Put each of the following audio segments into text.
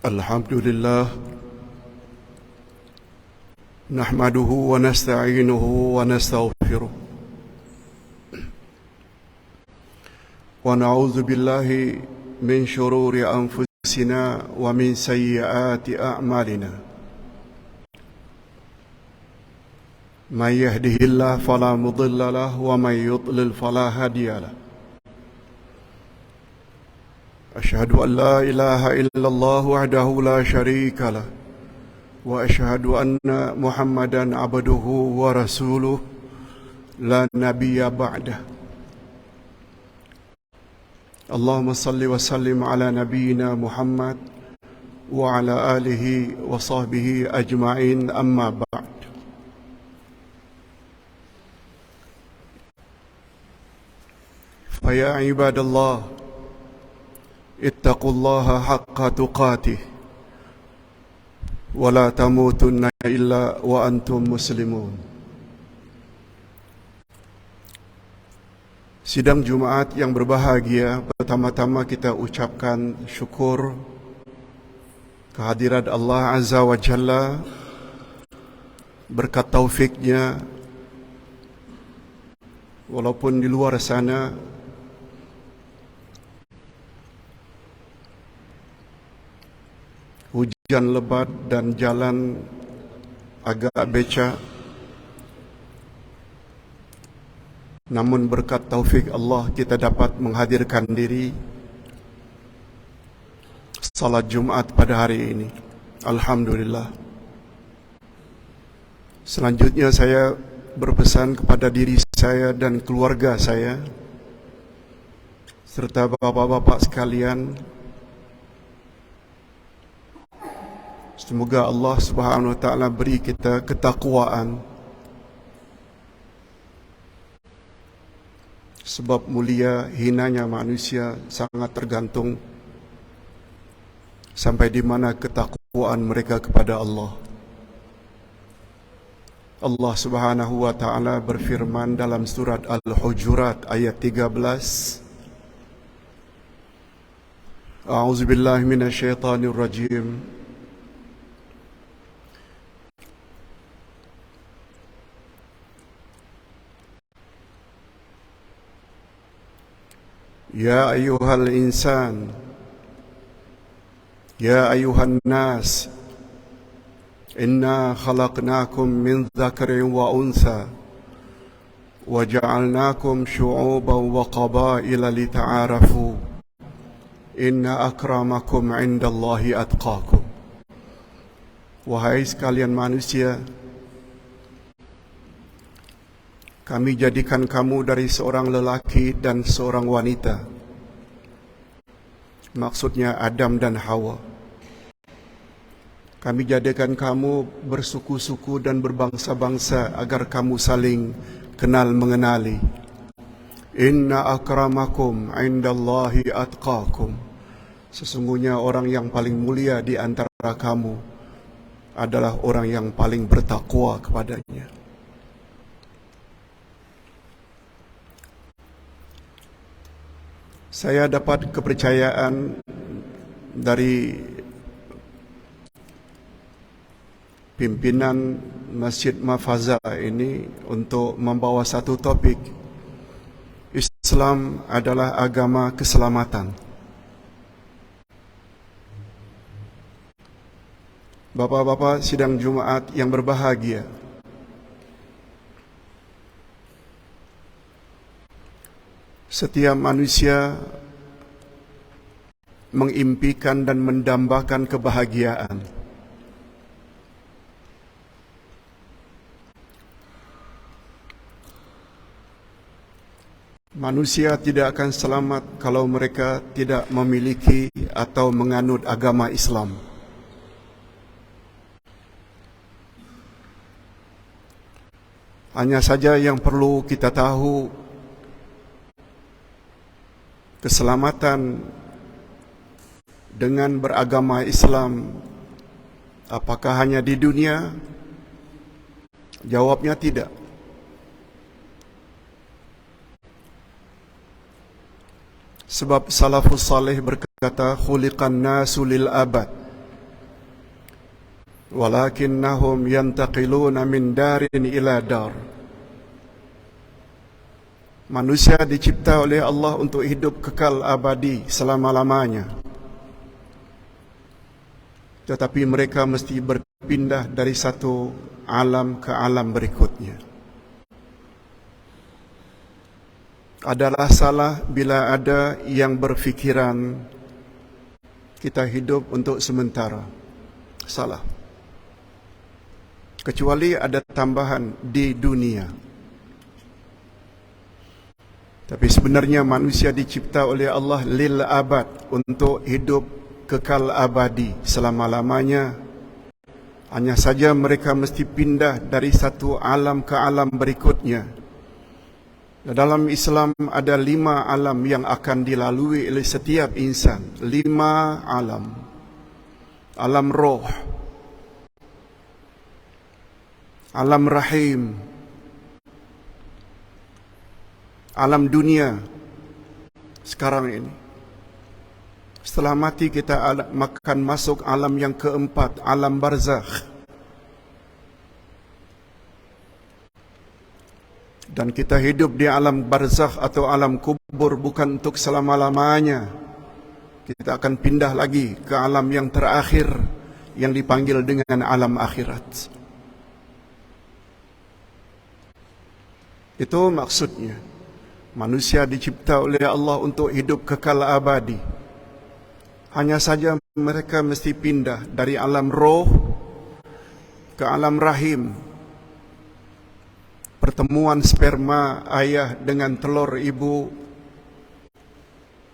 Alhamdulillah, nahmaduhu wa nasta'inuhu wa nastaghfiruh wa na'udzu billahi min shururi anfusina wa min sayyiati a'malina. Man yahdihillahu fala mudilla lahu wa man yudlil fala hadiya lahu. أشهد أن لا إله إلا الله وحده لا شريك له وأشهد أن محمدا عبده ورسوله لا نبي بعده. اللهم صل وسلم على نبينا محمد وعلى آله وصحبه أجمعين، أما بعد. فيا عباد الله، ittaqullaha haqqa tuqatih wa la tamutunna illa wa antum muslimun. Sidang Jumaat yang berbahagia, pertama-tama kita ucapkan syukur kehadirat Allah Azza wa Jalla. Berkat taufiknya, walaupun di luar sana hujan lebat dan jalan agak becek, namun berkat taufik Allah kita dapat menghadirkan diri salat Jumat pada hari ini. Alhamdulillah. Selanjutnya saya berpesan kepada diri saya dan keluarga saya serta bapak-bapak sekalian, semoga Allah Subhanahu wa taala beri kita ketakwaan, sebab mulia hinanya manusia sangat tergantung sampai di mana ketakwaan mereka kepada Allah. Allah Subhanahu wa taala berfirman dalam surat Al-Hujurat ayat 13, A'udzubillahi minasyaitonir rajim. Ya ayyuhal insan, ya ayyuhan nas, inna khalaqnakum min dzakarin wa untha wa ja'alnakum syu'uban wa qabaila lita'arafu inna akramakum 'indallahi atqakum. Wahai sekalian manusia, kami jadikan kamu dari seorang lelaki dan seorang wanita. Maksudnya Adam dan Hawa. Kami jadikan kamu bersuku-suku dan berbangsa-bangsa agar kamu saling kenal mengenali. Inna akramakum 'indallahi atqakum. Sesungguhnya orang yang paling mulia di antara kamu adalah orang yang paling bertakwa kepadanya. Saya dapat kepercayaan dari pimpinan Masjid Mafaza ini untuk membawa satu topik. Islam adalah agama keselamatan. Bapak-bapak sidang Jumaat yang berbahagia, setiap manusia mengimpikan dan mendambakan kebahagiaan. Manusia tidak akan selamat kalau mereka tidak memiliki atau menganut agama Islam. Hanya saja yang perlu kita tahu, keselamatan dengan beragama Islam apakah hanya di dunia? Jawabnya tidak. Sebab salafus salih berkata, khuliqan nasu lil abad. walakinnahum yantaqiluna min darin ila dar. Manusia dicipta oleh Allah untuk hidup kekal abadi selama-lamanya. Tetapi mereka mesti berpindah dari satu alam ke alam berikutnya. Adalah salah bila ada yang berfikiran kita hidup untuk sementara. Salah. Kecuali ada tambahan di dunia. Tapi sebenarnya manusia dicipta oleh Allah lil abad, untuk hidup kekal abadi selama-lamanya. Hanya saja mereka mesti pindah dari satu alam ke alam berikutnya. Dalam Islam ada 5 alam yang akan dilalui oleh setiap insan. 5 alam. Alam roh, alam rahim, alam dunia sekarang ini. Setelah mati kita akan masuk alam yang keempat, alam barzakh. Dan kita hidup di alam barzakh atau alam kubur bukan untuk selama-lamanya. Kita akan pindah lagi ke alam yang terakhir yang dipanggil dengan alam akhirat. Itu maksudnya. Manusia dicipta oleh Allah untuk hidup kekal abadi. Hanya saja mereka mesti pindah dari alam roh ke alam rahim. Pertemuan sperma ayah dengan telur ibu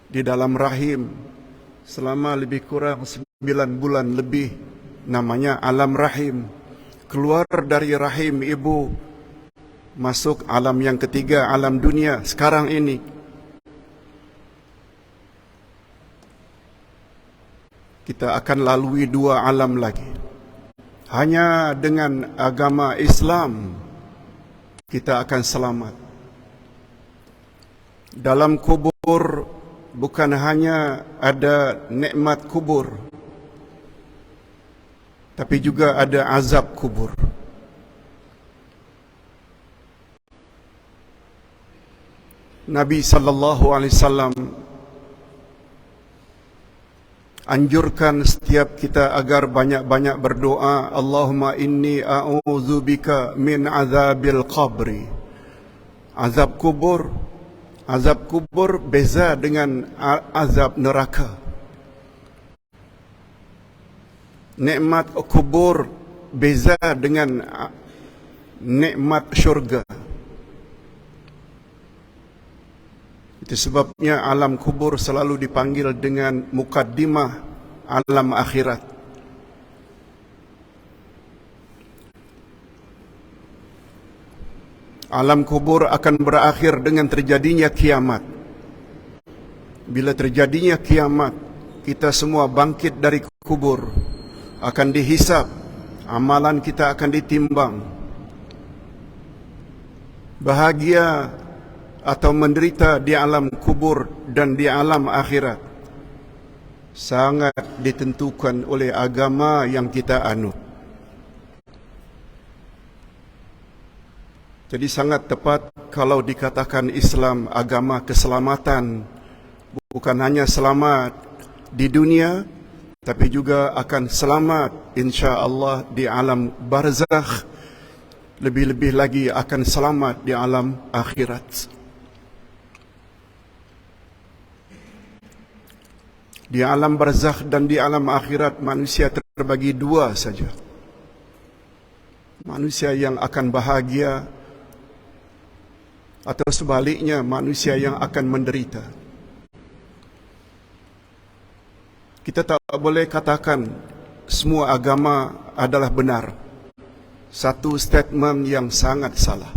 di dalam rahim selama lebih kurang 9 bulan lebih, namanya alam rahim. Keluar dari rahim ibu, masuk alam yang ketiga, alam dunia sekarang ini. Kita akan lalui 2 alam lagi. Hanya dengan agama Islam kita akan selamat. Dalam kubur bukan hanya ada nikmat kubur, tapi juga ada azab kubur. Nabi SAW anjurkan setiap kita agar banyak-banyak berdoa, Allahumma inni a'udzubika min azabil qabri. Azab kubur beza dengan azab neraka. Nikmat kubur beza dengan nikmat syurga. Itu sebabnya alam kubur selalu dipanggil dengan mukaddimah alam akhirat. Alam kubur akan berakhir dengan terjadinya kiamat. Bila terjadinya kiamat, kita semua bangkit dari kubur, akan dihisab, amalan kita akan ditimbang. Bahagia atau menderita di alam kubur dan di alam akhirat sangat ditentukan oleh agama yang kita anut. Jadi sangat tepat kalau dikatakan Islam agama keselamatan, bukan hanya selamat di dunia, tapi juga akan selamat insya-Allah di alam barzakh, lebih-lebih lagi akan selamat di alam akhirat. Di alam barzakh dan di alam akhirat manusia terbagi 2 saja. Manusia yang akan bahagia atau sebaliknya manusia yang akan menderita. Kita tak boleh katakan semua agama adalah benar. Satu statement yang sangat salah.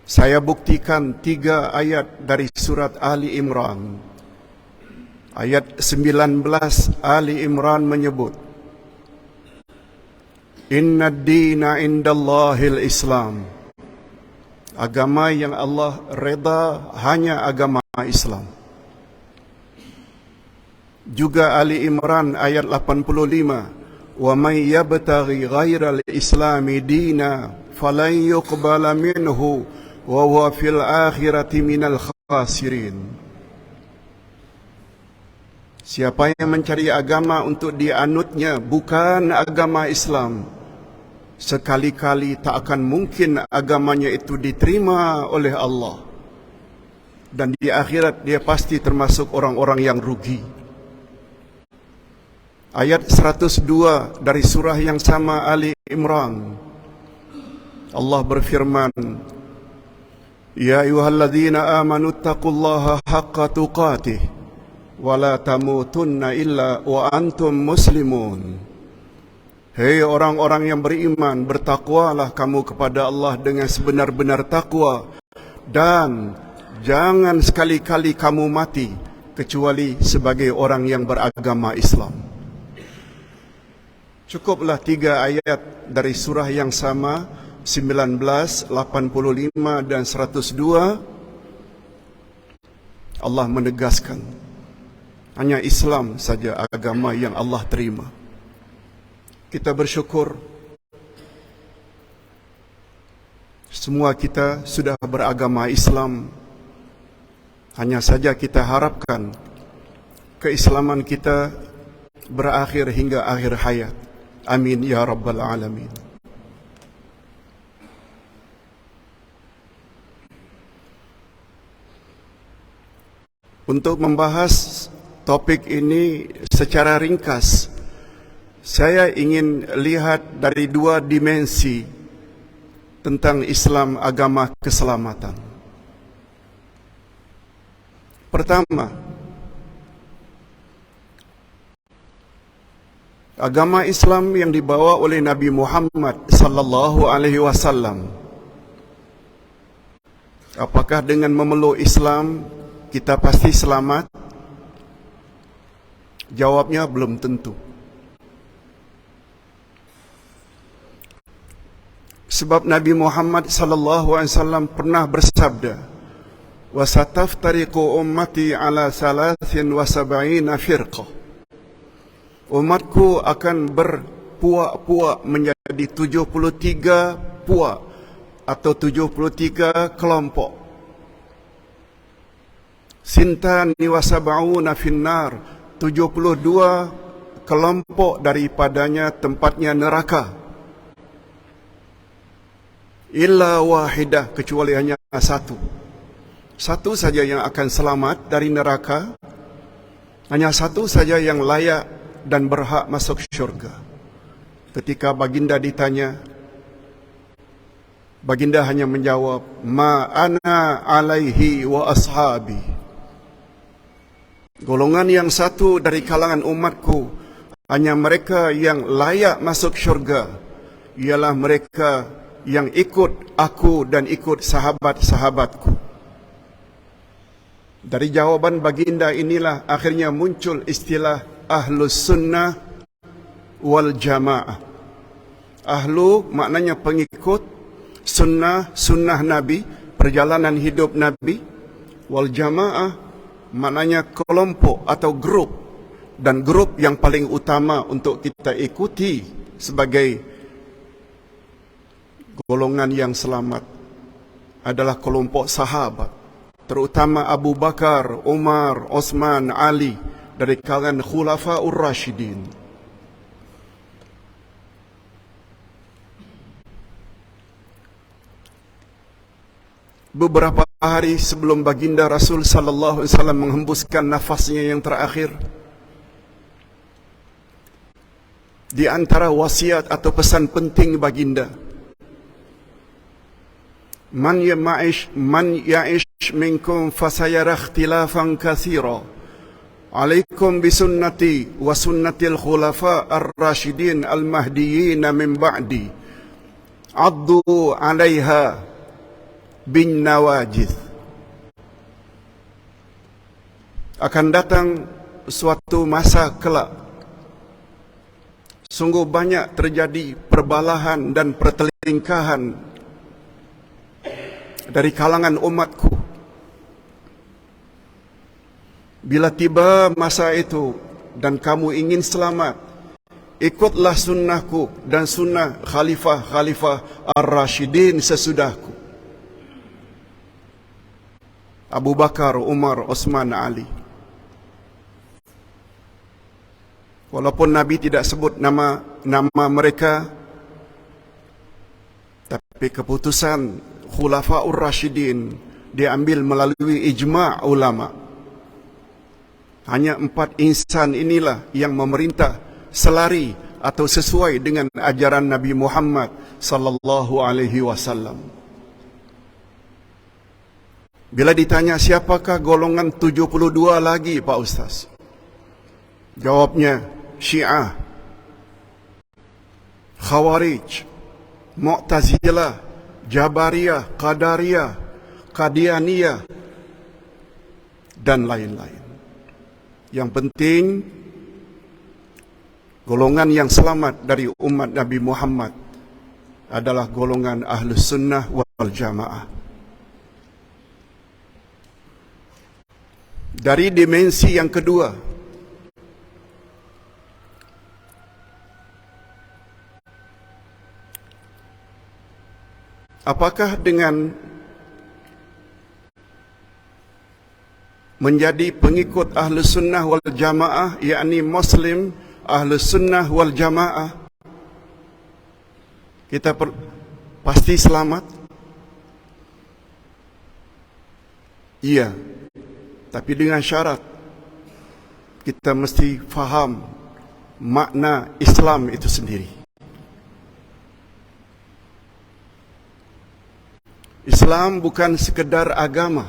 Saya buktikan 3 ayat dari surat Ali Imran. Ayat 19 Ali Imran menyebut, Inna ad-dina indallahil Islam. Agama yang Allah reda hanya agama Islam. Juga Ali Imran ayat 85, wa may yabtaghi ghairal islami dina falan yuqbala minhu wa huwa fil akhirati minal khasirin. Siapa yang mencari agama untuk dianutnya bukan agama Islam, sekali-kali tak akan mungkin agamanya itu diterima oleh Allah, dan di akhirat dia pasti termasuk orang-orang yang rugi. Ayat 102 dari surah yang sama Ali Imran, Allah berfirman, Ya ayyuhalladzina amanu taqullaha haqqa tuqatih wa la tamutunna illa wa antum muslimun. Hei orang-orang yang beriman, bertakwalah kamu kepada Allah dengan sebenar-benar takwa, dan jangan sekali-kali kamu mati kecuali sebagai orang yang beragama Islam. Cukuplah 3 ayat dari surah yang sama, 19, 85 dan 102. Allah menegaskan hanya Islam saja agama yang Allah terima. Kita bersyukur semua kita sudah beragama Islam. Hanya saja kita harapkan keislaman kita berakhir hingga akhir hayat. Amin ya rabbal alamin. Untuk membahas topik ini secara ringkas, saya ingin lihat dari 2 dimensi tentang Islam, agama keselamatan. Pertama, agama Islam yang dibawa oleh Nabi Muhammad sallallahu alaihi wasallam. Apakah dengan memeluk Islam kita pasti selamat? Jawabnya belum tentu. Sebab Nabi Muhammad sallallahu alaihi wasallam pernah bersabda, "Wa sataftariqu ummati ala 73 firqah." Umatku akan berpuak-puak menjadi 73 puak atau 73 kelompok. Sintani wa sab'una finnar, 72 kelompok daripadanya tempatnya neraka. Illa wahidah, kecuali hanya satu. Satu saja yang akan selamat dari neraka. Hanya satu saja yang layak dan berhak masuk syurga. Ketika baginda ditanya, baginda hanya menjawab, "Ma ana alaihi wa ashabi." Golongan yang satu dari kalangan umatku, hanya mereka yang layak masuk syurga, ialah mereka yang ikut aku dan ikut sahabat-sahabatku. Dari jawaban baginda inilah akhirnya muncul istilah Ahlus Sunnah wal Jamaah. Ahlu maknanya pengikut, sunnah, sunnah Nabi, perjalanan hidup Nabi. Wal Jamaah maknanya kelompok atau grup. Dan grup yang paling utama untuk kita ikuti sebagai golongan yang selamat adalah kelompok sahabat, terutama Abu Bakar, Umar, Osman, Ali, dari kalangan Khulafaur Rasyidin. Beberapa hari sebelum baginda Rasul sallallahu alaihi wasallam menghembuskan nafasnya yang terakhir, di antara wasiat atau pesan penting baginda, Man ya'ish minkum fasayara ikhtilafan katsira. Alaikum bisunnati wa sunnatil khulafa ar-rasyidin al-mahdiyyin min ba'di. Addu 'alaiha bin nawajid. Akan datang suatu masa kelak, sungguh banyak terjadi perbalahan dan pertelingkahan dari kalangan umatku. Bila tiba masa itu, dan kamu ingin selamat, ikutlah sunnahku dan sunnah khalifah-khalifah ar-Rashidin sesudahku. Abu Bakar, Umar, Osman, Ali. Walaupun Nabi tidak sebut nama mereka, tapi keputusan Khulafaur Rashidin diambil melalui ijma' ulama. Hanya 4 insan inilah yang memerintah selari atau sesuai dengan ajaran Nabi Muhammad sallallahu alaihi wasallam. Bila ditanya siapakah golongan 72 lagi Pak Ustaz? Jawabnya Syiah, Khawarij, Mu'tazilah, Jabariyah, Qadariyah, Qadianiyah, dan lain-lain. Yang penting, golongan yang selamat dari umat Nabi Muhammad adalah golongan Ahlus Sunnah wal Jamaah. Dari dimensi yang kedua, apakah dengan menjadi pengikut Ahlus Sunnah wal Jamaah, yakni Muslim Ahlus Sunnah wal Jamaah, kita pasti selamat? Iya, tapi dengan syarat kita mesti faham makna Islam itu sendiri. Islam bukan sekedar agama.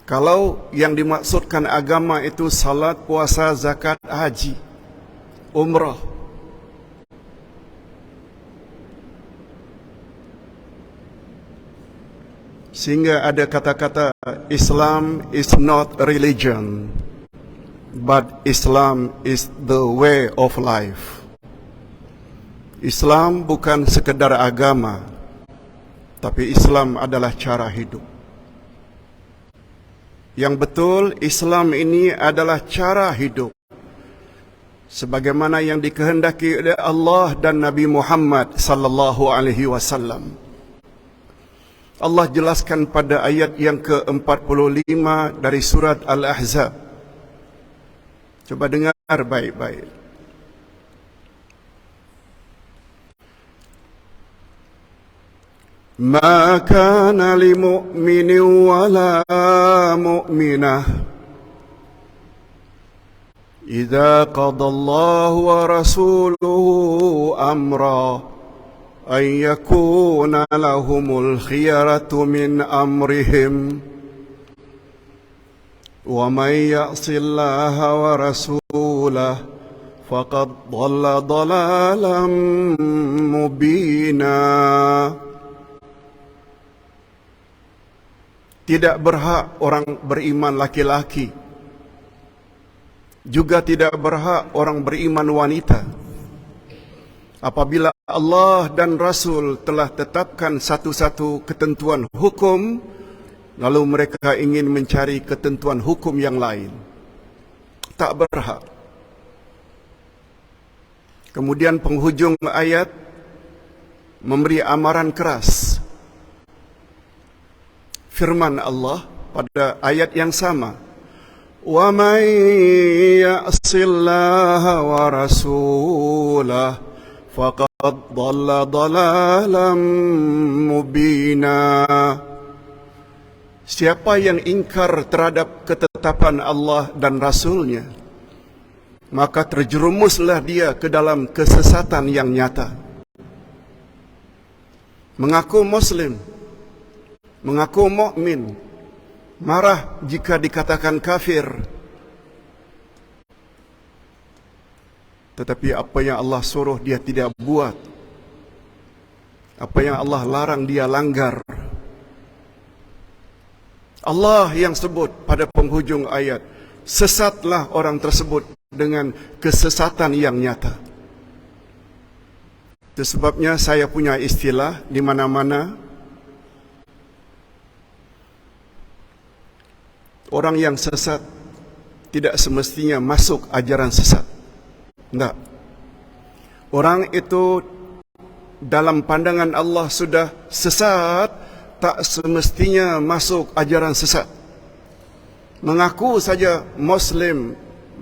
Kalau yang dimaksudkan agama itu salat, puasa, zakat, haji, umrah, sehingga ada kata-kata Islam is not religion, but Islam is the way of life. Islam bukan sekedar agama, tapi Islam adalah cara hidup. Yang betul, Islam ini adalah cara hidup sebagaimana yang dikehendaki oleh Allah dan Nabi Muhammad sallallahu alaihi wasallam. Allah jelaskan pada ayat yang ke-45 dari surat Al-Ahzab. Coba dengar baik-baik. Ma kana li mu'minin wala mu'minah idza qadallahu wa rasuluhu amra an yakuna lahumul khiyaratu min amrihim wa man ya'sillaha wa rasulahu faqad dhalla dhalalan mubina. Tidak berhak orang beriman laki-laki, juga tidak berhak orang beriman wanita, apabila Allah dan Rasul telah tetapkan satu-satu ketentuan hukum, lalu mereka ingin mencari ketentuan hukum yang lain. Tak berhak. Kemudian penghujung ayat memberi amaran keras. Firman Allah pada ayat yang sama, wa may ya'sillaha wa rasulahu faqad dhalla dhalalan mubina. Siapa yang ingkar terhadap ketetapan Allah dan Rasulnya, maka terjerumuslah dia ke dalam kesesatan yang nyata. Mengaku Muslim, mengaku mukmin, marah jika dikatakan kafir. Tetapi apa yang Allah suruh dia tidak buat, apa yang Allah larang dia langgar. Allah yang sebut pada penghujung ayat, sesatlah orang tersebut dengan kesesatan yang nyata. Itu sebabnya saya punya istilah di mana-mana, orang yang sesat tidak semestinya masuk ajaran sesat. Tidak. Orang itu dalam pandangan Allah sudah sesat, tak semestinya masuk ajaran sesat. Mengaku saja Muslim,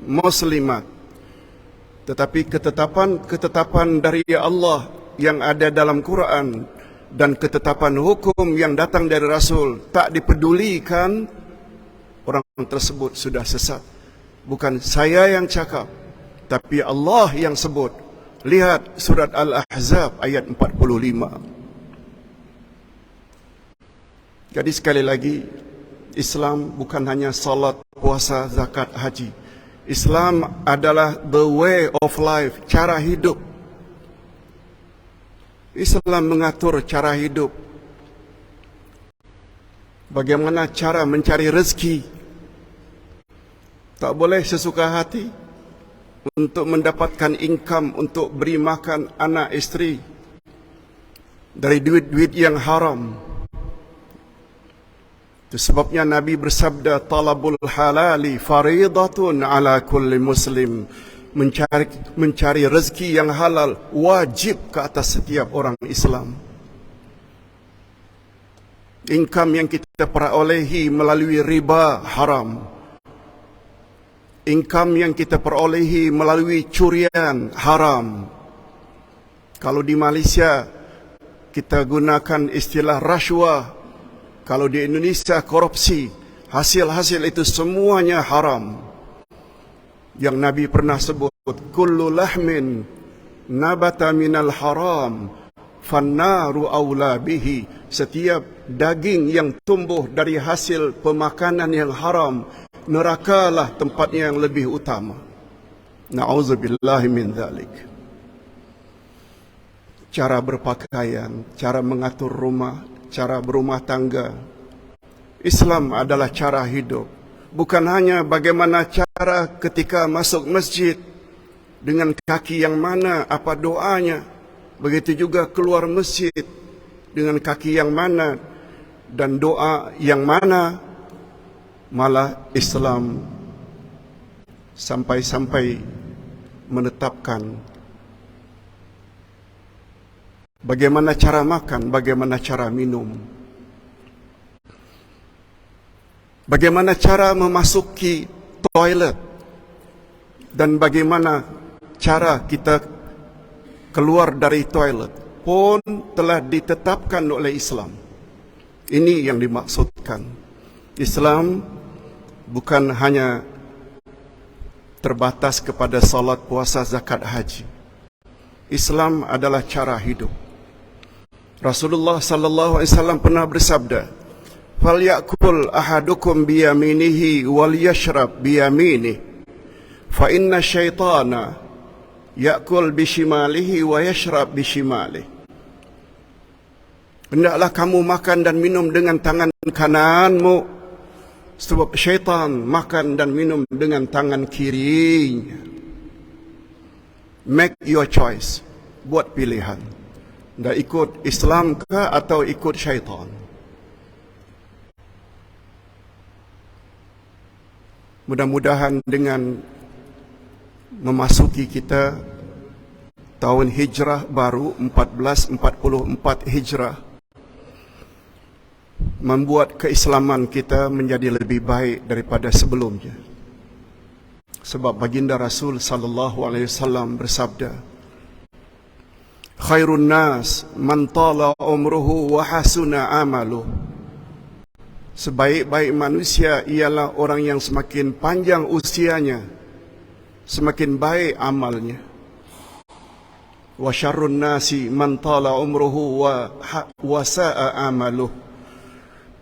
Muslimat, tetapi ketetapan dari Allah yang ada dalam Quran dan ketetapan hukum yang datang dari Rasul tak dipedulikan, orang tersebut sudah sesat. Bukan saya yang cakap, tapi Allah yang sebut. Lihat surat Al-Ahzab ayat 45. Jadi sekali lagi, Islam bukan hanya salat, puasa, zakat, haji. Islam adalah the way of life, cara hidup. Islam mengatur cara hidup. Bagaimana cara mencari rezeki. Tak boleh sesuka hati untuk mendapatkan income untuk beri makan anak isteri dari duit-duit yang haram. Itu sebabnya Nabi bersabda, talabul halali faridatun ala kulli muslim. Mencari rezeki yang halal wajib ke atas setiap orang Islam. Income yang kita perolehi melalui riba haram. Income yang kita perolehi melalui curian haram. Kalau di Malaysia kita gunakan istilah rasuah, kalau di Indonesia korupsi, hasil-hasil itu semuanya haram. Yang Nabi pernah sebut, kullu lahmin nabata minal haram fannaru awla bihi. Setiap daging yang tumbuh dari hasil pemakanan yang haram, nerakalah tempatnya yang lebih utama. Na'udzubillahi min dzalik. Cara berpakaian, cara mengatur rumah, cara berumah tangga. Islam adalah cara hidup. Bukan hanya bagaimana cara ketika masuk masjid, dengan kaki yang mana, apa doanya. Begitu juga keluar masjid, dengan kaki yang mana dan doa yang mana. Malah Islam sampai-sampai menetapkan bagaimana cara makan, bagaimana cara minum, bagaimana cara memasuki toilet, dan bagaimana cara kita keluar dari toilet pun telah ditetapkan oleh Islam. Ini yang dimaksudkan. Islam bukan hanya terbatas kepada salat, puasa, zakat, haji. Islam adalah cara hidup. Rasulullah sallallahu alaihi wasallam pernah bersabda, "Falyakul ahadukum biyaminihi wal yashrab biyaminihi, fa inna syaitana yakul bishimalihi wa yashrab bishimalihi." Hendaklah kamu makan dan minum dengan tangan kananmu, sebab syaitan makan dan minum dengan tangan kirinya. Make your choice. Buat pilihan. Dah ikut Islam ke atau ikut syaitan? Mudah-mudahan dengan memasuki kita tahun hijrah baru 1444 hijrah, membuat keislaman kita menjadi lebih baik daripada sebelumnya. Sebab baginda Rasul sallallahu alaihi wasallam bersabda, khairun nas man tala umruhu wa hasuna amaluh. Sebaik-baik manusia ialah orang yang semakin panjang usianya, semakin baik amalnya. Wa syarrun nasi man tala umruhu wa sa'a amaluh.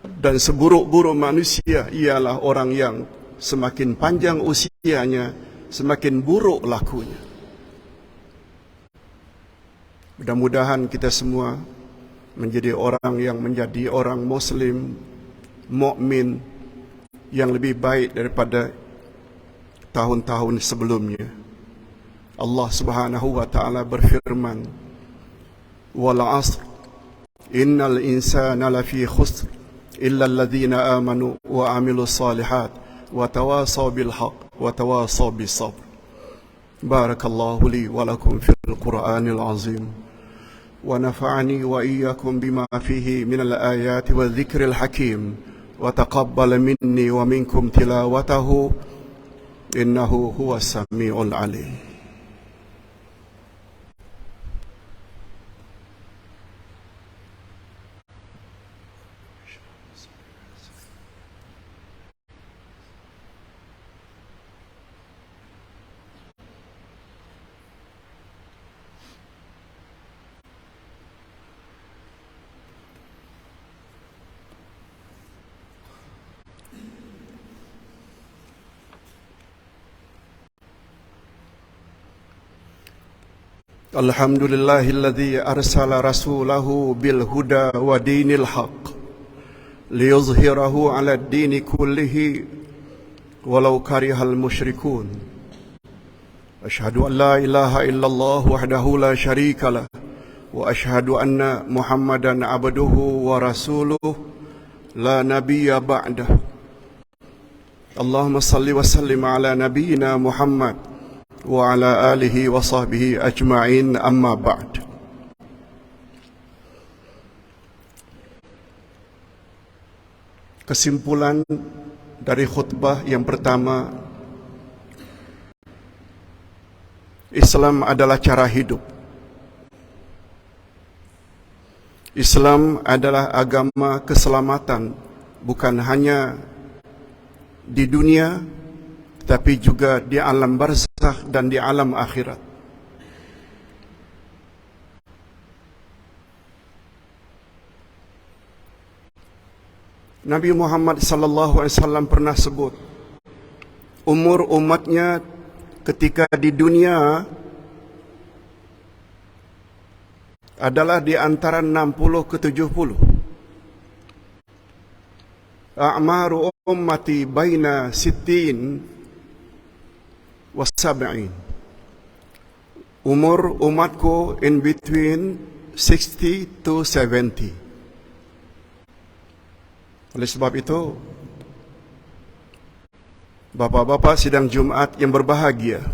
Dan seburuk-buruk manusia ialah orang yang semakin panjang usianya, semakin buruk lakunya. Mudah-mudahan kita semua menjadi orang Muslim, mukmin yang lebih baik daripada tahun-tahun sebelumnya. Allah Subhanahu wa taala berfirman, "Wal 'asr innal insana lafi khusr illa alladhina amanu wa 'amilus salihat وتواصوا بالحق وتواصوا بالصبر. بارك الله لي ولكم في القرآن العظيم ونفعني وإياكم بما فيه من الآيات والذكر الحكيم وتقبل مني ومنكم تلاوته إنه هو السميع العليم. الحمد لله الذي أرسل رسوله بالهدى ودين الحق ليظهره على الدين كله ولو كره المشركون. أشهد أن لا إله إلا الله وحده لا شريك له وأشهد أن محمدا عبده ورسوله لا نبي بعده. اللهم صل وسلم على نبينا محمد وعلى آله وصحبه أجمعين أما بعد. Kesimpulan dari khutbah yang pertama, Islam adalah cara hidup. Islam adalah agama keselamatan, bukan hanya di dunia, tapi juga di alam barzakh dan di alam akhirat. Nabi Muhammad sallallahu alaihi wasallam pernah sebut, umur umatnya ketika di dunia adalah di antara 60 ke 70. A'maru ummati baina 60 wa 70. Umur umatku in between 60 to 70. Oleh sebab itu, Bapak-bapak sidang Jumat yang berbahagia,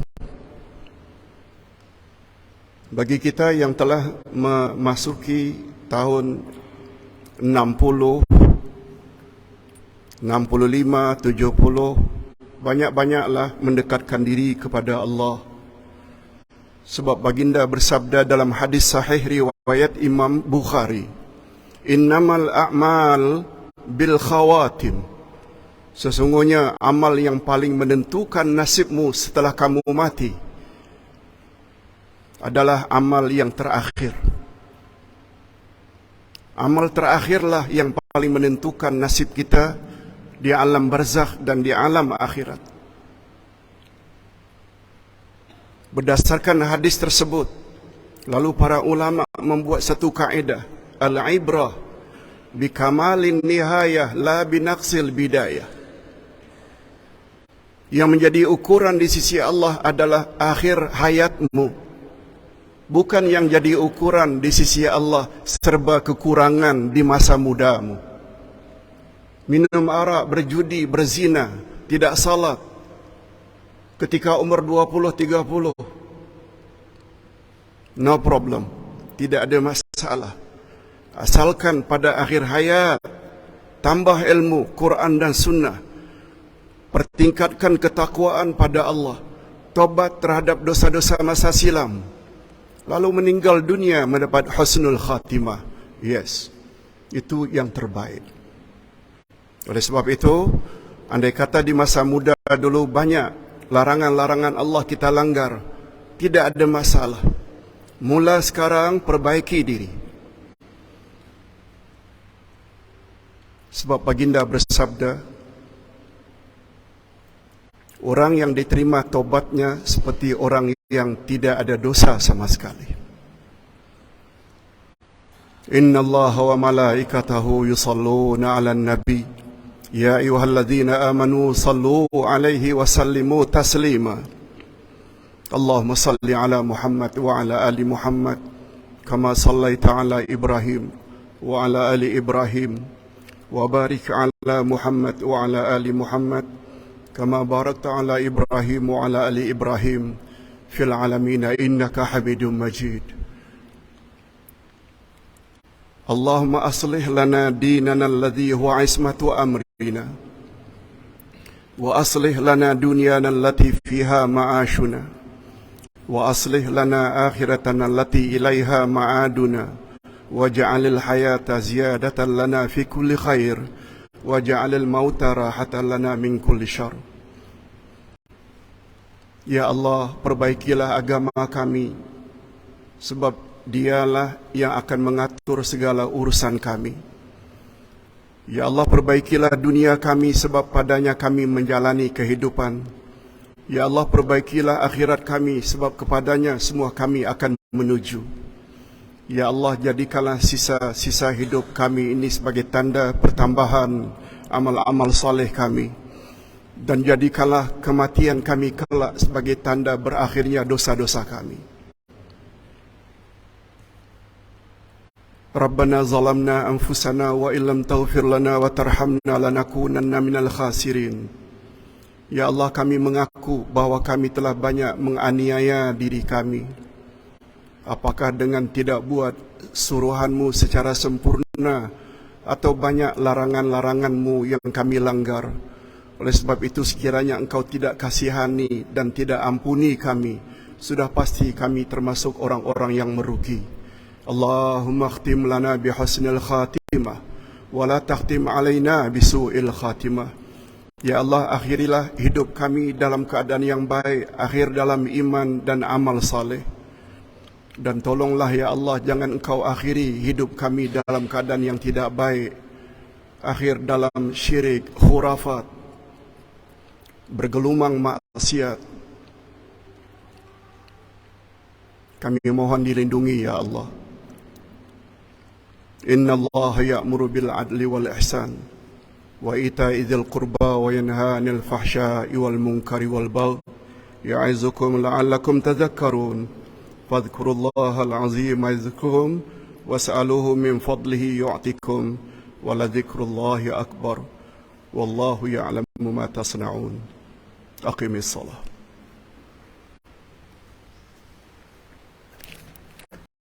bagi kita yang telah memasuki tahun 60, 65, 70, banyak-banyaklah mendekatkan diri kepada Allah. Sebab baginda bersabda dalam hadis sahih riwayat Imam Bukhari, "Innamal a'mal bil khawatim." Sesungguhnya amal yang paling menentukan nasibmu setelah kamu mati adalah amal yang terakhir. Amal terakhirlah yang paling menentukan nasib kita di alam barzakh dan di alam akhirat. Berdasarkan hadis tersebut, lalu para ulama membuat satu kaedah, al-ibrah bikamalin nihayah la binaqsil bidayah. Yang menjadi ukuran di sisi Allah adalah akhir hayatmu, bukan yang jadi ukuran di sisi Allah serba kekurangan di masa mudamu. Minum arak, berjudi, berzina, tidak salat ketika umur 20-30, no problem, tidak ada masalah. Asalkan pada akhir hayat tambah ilmu Quran dan Sunnah, pertingkatkan ketakwaan pada Allah, tobat terhadap dosa-dosa masa silam, lalu meninggal dunia mendapat husnul khatimah. Yes, itu yang terbaik. Oleh sebab itu, andai kata di masa muda dulu banyak larangan-larangan Allah kita langgar, tidak ada masalah. Mula sekarang perbaiki diri. Sebab baginda bersabda, orang yang diterima tobatnya seperti orang yang tidak ada dosa sama sekali. Inna Allah wa malaikatahu yusalluna ala nabi ya ayyuhalladzina amanu sallu alaihi wa sallimu taslima. Allahumma salli ala Muhammad wa ala ali Muhammad kama sallaita ala Ibrahim wa ala ali Ibrahim wa barik ala Muhammad wa ala ali Muhammad كما باركت على إبراهيم وعلى آل إبراهيم في العالمين إنك حميد مجيد. اللهم أصلح لنا ديننا الذي هو عصمة أمرنا، وأصلح لنا دنيانا التي فيها معاشنا، وأصلح لنا آخرتنا التي إليها معادنا، واجعل الحياة زيادة لنا في كل خير، واجعل الموت راحة لنا من كل شر. Ya Allah, perbaikilah agama kami, sebab Dialah yang akan mengatur segala urusan kami. Ya Allah, perbaikilah dunia kami, sebab padanya kami menjalani kehidupan. Ya Allah, perbaikilah akhirat kami, sebab kepadanya semua kami akan menuju. Ya Allah, jadikanlah sisa-sisa hidup kami ini sebagai tanda pertambahan amal-amal saleh kami, dan jadikanlah kematian kami kelak sebagai tanda berakhirnya dosa-dosa kami. Rabbana zalamna anfusana wa illam taghfir lana wa tarhamna lanakunanna minal khasirin. Ya Allah, kami mengaku bahwa kami telah banyak menganiaya diri kami. Apakah dengan tidak buat suruhan-Mu secara sempurna, atau banyak larangan-larangan-Mu yang kami langgar. Oleh sebab itu, sekiranya Engkau tidak kasihani dan tidak ampuni kami, sudah pasti kami termasuk orang-orang yang merugi. Allahumma khtim lana bihusnil khatimah, wa la takhtim alaina bisu'il khatimah. Ya Allah, akhirilah hidup kami dalam keadaan yang baik, akhir dalam iman dan amal saleh. Dan tolonglah ya Allah, jangan Engkau akhiri hidup kami dalam keadaan yang tidak baik, akhir dalam syirik, khurafat, bergelumang maksiat. Kami mohon dilindungi ya Allah. Inna Allah ya'muru bil adli wal ihsan wa ita'i dzil qurba wa yanha 'anil fahsya'i wal munkari wal baghi ya'izukum la'allakum tadhakkarun. Fadhkurullaha al-'azim yadhkurkum was'aluhu min fadlihi yu'tikum wa la dzikrullahi akbar wallahu ya'lamu ma tasna'un. Aqimis shalah.